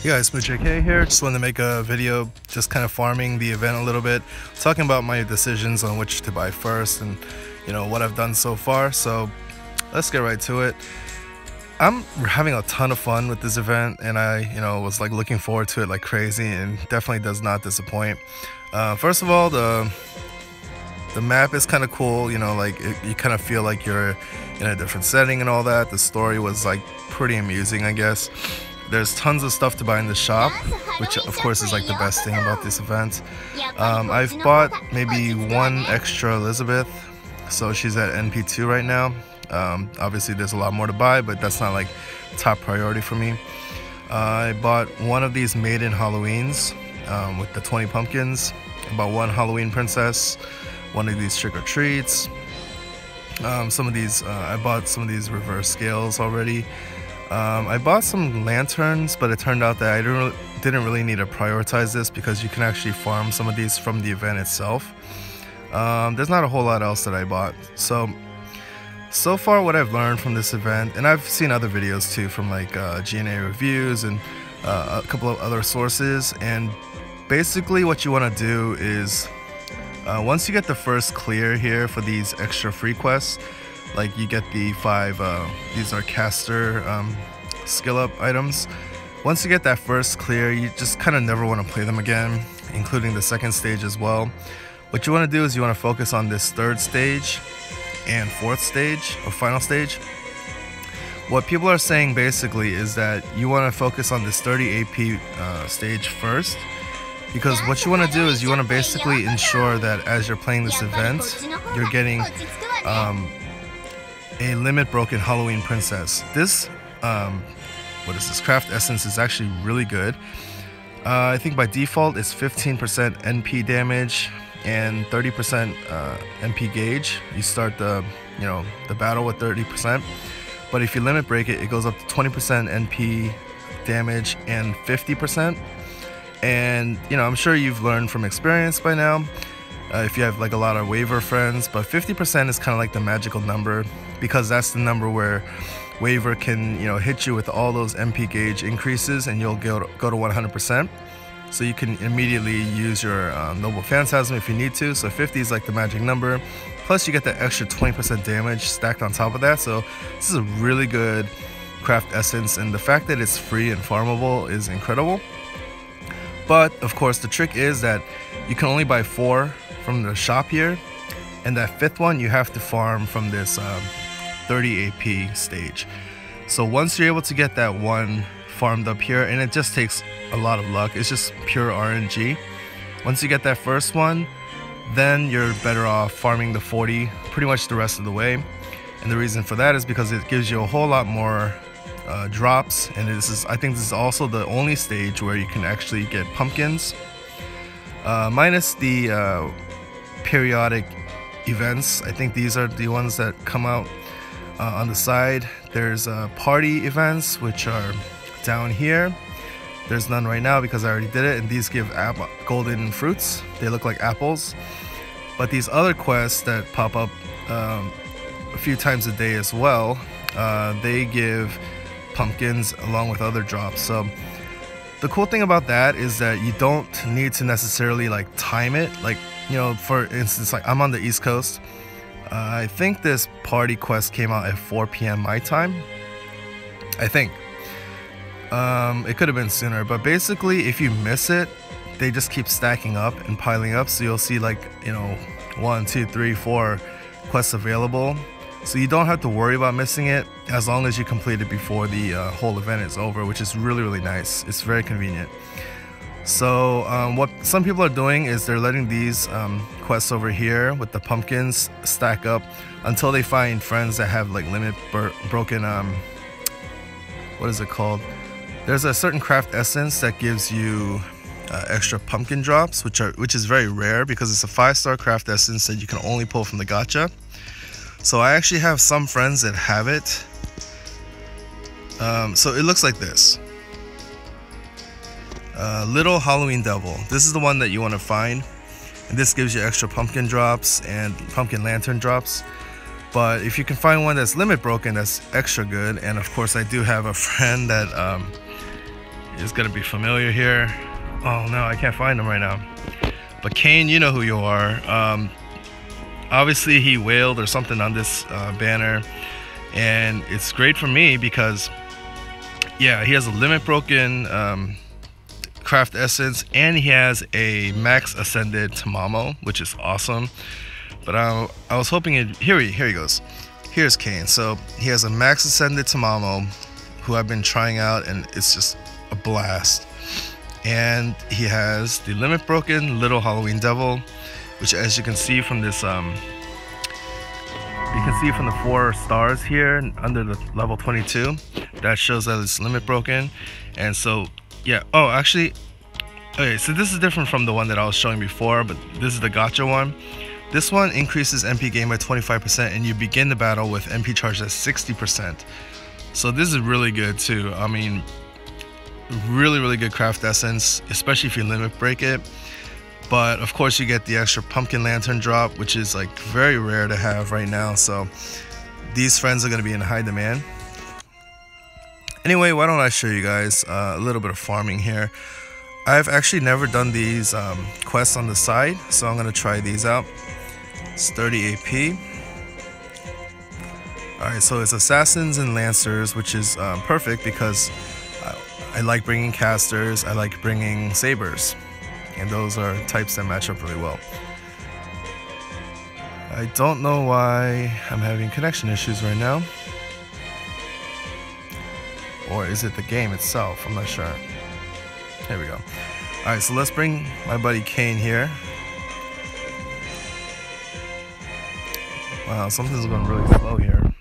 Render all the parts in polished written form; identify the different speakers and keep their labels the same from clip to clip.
Speaker 1: Hey guys, JK here. Just wanted to make a video just kind of farming the event a little bit, talking about my decisions on which to buy first and what I've done so far. So let's get right to it. I'm having a ton of fun with this event, and I was like looking forward to it like crazy, and definitely does not disappoint. First of all, the map is kind of cool, you kind of feel like you're in a different setting and all that. The story was like pretty amusing, I guess. There's tons of stuff to buy in the shop, which of course is like the best thing about this event. I've bought maybe one extra Elisabeth, so she's at NP2 right now. Obviously there's a lot more to buy, but that's not like top priority for me. I bought one of these Maiden Halloweens with the 20 pumpkins. I bought one Halloween princess, one of these trick or treats. Some of these, I bought some of these reverse scales already. I bought some lanterns, but it turned out that I didn't really need to prioritize this because you can actually farm some of these from the event itself. There's not a whole lot else that I bought. So far what I've learned from this event, and I've seen other videos too from like GNA reviews and a couple of other sources, and basically what you want to do is once you get the first clear here for these extra free quests, like you get the 5 these are caster skill up items. Once you get that first clear, you just kind of never want to play them again, including the second stage as well. What you want to do is you want to focus on this third stage and fourth stage, or final stage. What people are saying basically is that you want to focus on this 30 AP stage first, because what you want to do is you want to basically ensure that as you're playing this event, you're getting a limit broken Halloween princess. This what is this, craft essence is actually really good. I think by default it's 15% NP damage and 30% NP gauge. You start the battle with 30%, but if you limit break it, it goes up to 20% NP damage and 50%. And I'm sure you've learned from experience by now, if you have like a lot of waiver friends, but 50% is kind of like the magical number, because that's the number where waiver can hit you with all those MP gauge increases and you'll go to 100%. So you can immediately use your Noble Phantasm if you need to. So 50 is like the magic number, plus you get that extra 20% damage stacked on top of that. So this is a really good craft essence, and the fact that it's free and farmable is incredible. But of course the trick is that you can only buy 4 from the shop here, and that 5th one you have to farm from this 30 AP stage. So once you're able to get that one farmed up here, and it just takes a lot of luck, it's just pure RNG. Once you get that first one, then you're better off farming the 40 pretty much the rest of the way. And the reason for that is because it gives you a whole lot more drops, and I think this is also the only stage where you can actually get pumpkins, minus the periodic events. I think these are the ones that come out on the side. There's party events, which are down here. There's none right now because I already did it, and these give golden fruits. They look like apples. But these other quests that pop up a few times a day as well, they give pumpkins along with other drops. So the cool thing about that is that you don't need to necessarily like time it. Like, for instance, like I'm on the East Coast. I think this party quest came out at 4 p.m. my time. I think. It could have been sooner, but basically if you miss it, they just keep stacking up and piling up. So you'll see like, 1, 2, 3, 4 quests available. So you don't have to worry about missing it as long as you complete it before the whole event is over, which is really, really nice. It's very convenient. So what some people are doing is they're letting these quests over here with the pumpkins stack up until they find friends that have like limit broken, what is it called? There's a certain craft essence that gives you extra pumpkin drops, which is very rare because it's a 5-star craft essence that you can only pull from the gacha. So I actually have some friends that have it. So it looks like this. Little Halloween Devil. This is the one that you want to find, and this gives you extra pumpkin drops and pumpkin lantern drops. But if you can find one that's limit broken, that's extra good. And of course I do have a friend that is gonna be familiar here. Oh no, I can't find him right now. But Kane, you know who you are. Obviously he wailed or something on this banner, and it's great for me because yeah, he has a limit broken craft essence, and he has a max ascended Tamamo, which is awesome. But I was hoping here he goes. Here's Kane. So he has a max ascended Tamamo, who I've been trying out, and it's just a blast. And he has the limit broken Little Halloween Devil, which, as you can see from this, you can see from the 4 stars here under the level 22, that shows that it's limit broken. And so yeah, oh actually, okay, so this is different from the one that I was showing before, but this is the gotcha one. This one increases MP gain by 25%, and you begin the battle with MP charged at 60%. So this is really good too. I mean, really good craft essence, especially if you limit break it. But of course you get the extra pumpkin lantern drop, which is like very rare to have right now. So these friends are going to be in high demand. Anyway, why don't I show you guys a little bit of farming here. I've actually never done these quests on the side, so I'm going to try these out. It's 30 AP. Alright, so it's Assassins and Lancers, which is perfect because I like bringing casters, I like bringing sabers, and those are types that match up really well. I don't know why I'm having connection issues right now. Or is it the game itself? I'm not sure. Here we go. Alright, so let's bring my buddy Kane here. Wow, something's going really slow here.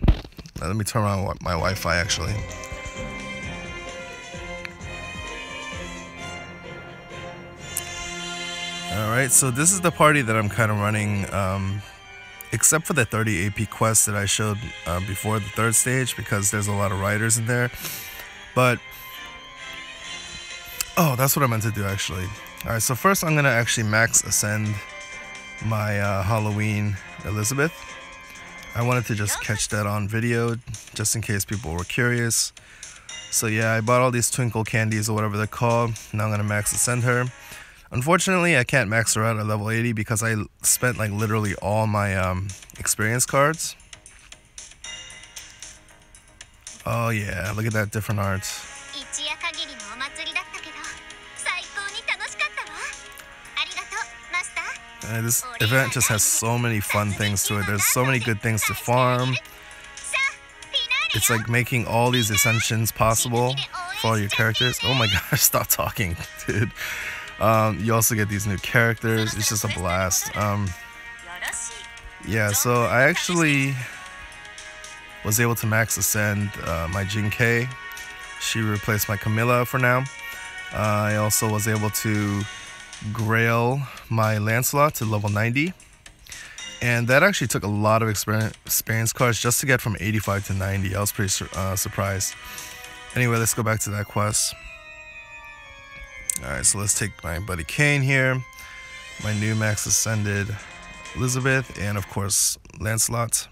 Speaker 1: Let me turn on my Wi-Fi actually. Alright, so this is the party that I'm kind of running, except for the 30 AP quest that I showed before the 3rd stage, because there's a lot of riders in there. But oh, that's what I meant to do actually. Alright, so first I'm gonna actually max ascend my Halloween Elisabeth. I wanted to just catch that on video, just in case people were curious. So yeah, I bought all these twinkle candies or whatever they're called. Now I'm gonna max ascend her. Unfortunately, I can't max her out at level 80 because I spent like literally all my experience cards. Oh yeah, look at that, different art. This event just has so many fun things to it. There's so many good things to farm. It's like making all these ascensions possible for all your characters. Oh my gosh, stop talking, dude. You also get these new characters. It's just a blast. Yeah, so I actually was able to max ascend my Jinkei. She replaced my Camilla for now. I also was able to grail my Lancelot to level 90. And that actually took a lot of experience cards just to get from 85 to 90. I was pretty surprised. Anyway, let's go back to that quest. Alright, so let's take my buddy Kane here, my new max ascended Elisabeth, and of course Lancelot.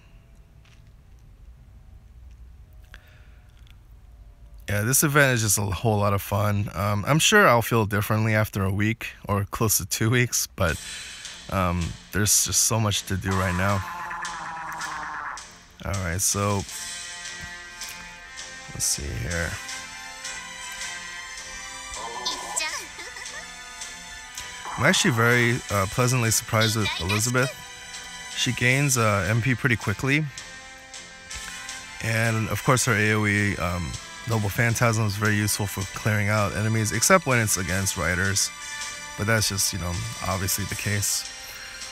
Speaker 1: Yeah, this event is just a whole lot of fun. I'm sure I'll feel differently after a week or close to 2 weeks, but there's just so much to do right now. Alright, so let's see here. I'm actually very pleasantly surprised with Elisabeth. She gains MP pretty quickly, and of course her AoE Noble Phantasm is very useful for clearing out enemies, except when it's against riders, but that's just, you know, obviously the case.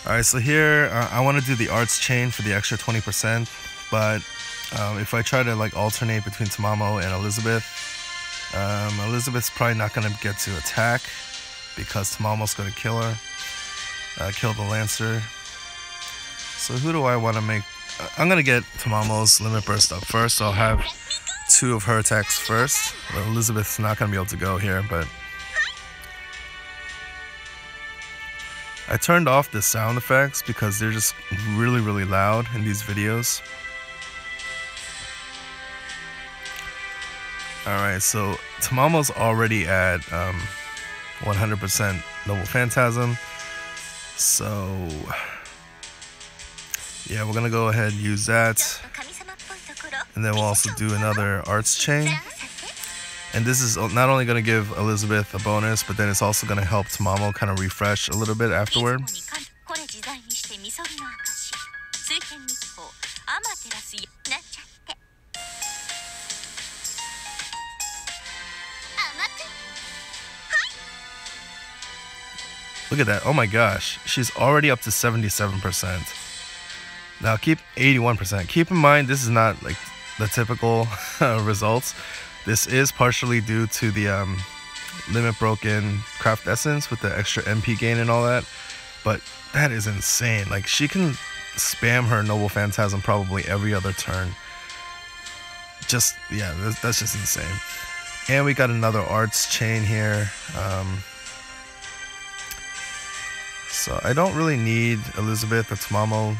Speaker 1: Alright, so here I want to do the arts chain for the extra 20%, but if I try to like alternate between Tamamo and Elisabeth, Elisabeth's probably not going to get to attack because Tamamo's going to kill her, kill the Lancer. So who do I want to make? I'm going to get Tamamo's limit burst up first, so I'll have 2 of her attacks first. Well, Elisabeth's not going to be able to go here, but I turned off the sound effects because they're just really loud in these videos. Alright, so Tamamo's already at 100% Noble Phantasm. So yeah, we're gonna go ahead and use that. And then we'll also do another arts chain. And this is not only going to give Elisabeth a bonus, but then it's also going to help Tamamo kind of refresh a little bit afterward. Look at that. Oh my gosh. She's already up to 77%. Now keep 81%. Keep in mind, this is not like the typical results. This is partially due to the limit broken craft essence with the extra MP gain and all that. But that is insane. Like, she can spam her Noble Phantasm probably every other turn. Just, yeah, that's just insane. And we got another arts chain here. So I don't really need Elisabeth or Tamamo.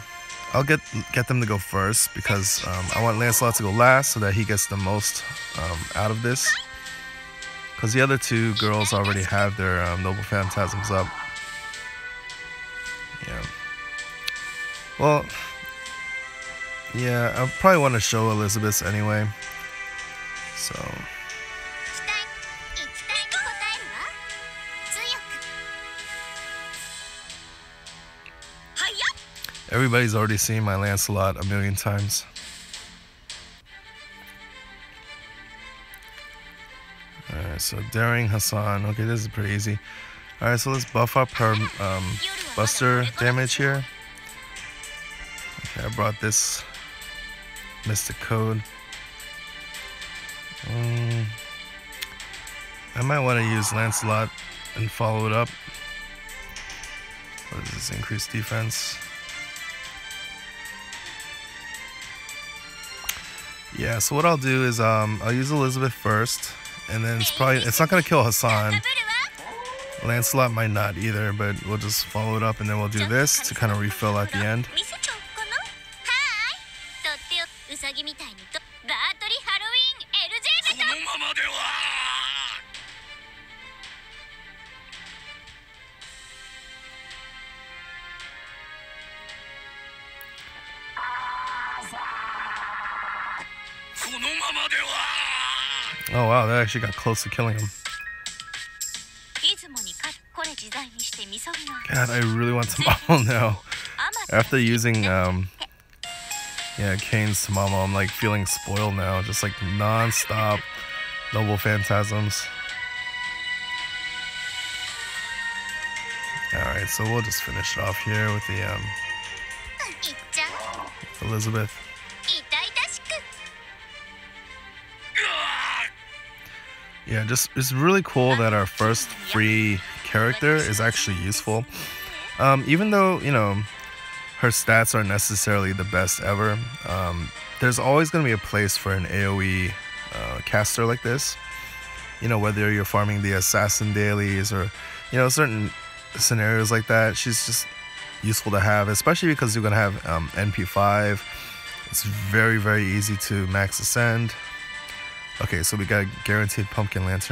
Speaker 1: I'll get them to go first because I want Lancelot to go last so that he gets the most out of this. Because the other two girls already have their Noble Phantasms up. Yeah. Well, yeah, I probably want to show Elisabeth anyway. So. Everybody's already seen my Lancelot a million times. Alright, so Daring Hassan. Okay, this is pretty easy. Alright, so let's buff up her buster damage here. Okay, I brought this Mystic Code. I might want to use Lancelot and follow it up. What is this? Increased defense. Yeah, so what I'll do is I'll use Elisabeth first, and then it's not gonna kill Hassan. Lancelot might not either, but we'll just follow it up, and then we'll do this to kind of refill at the end. Oh wow, that actually got close to killing him. God, I really want Tamamo now. After using Kane's Tamamo, I'm like feeling spoiled now. Just like non-stop Noble Phantasms. Alright, so we'll just finish it off here with the Elisabeth. Yeah, it's really cool that our first free character is actually useful. Even though, you know, her stats aren't necessarily the best ever, there's always going to be a place for an AoE caster like this. You know, whether you're farming the assassin dailies or, you know, certain scenarios like that, she's just useful to have, especially because you're going to have NP5. It's very, very easy to max ascend. Okay, so we got a guaranteed Pumpkin Lantern.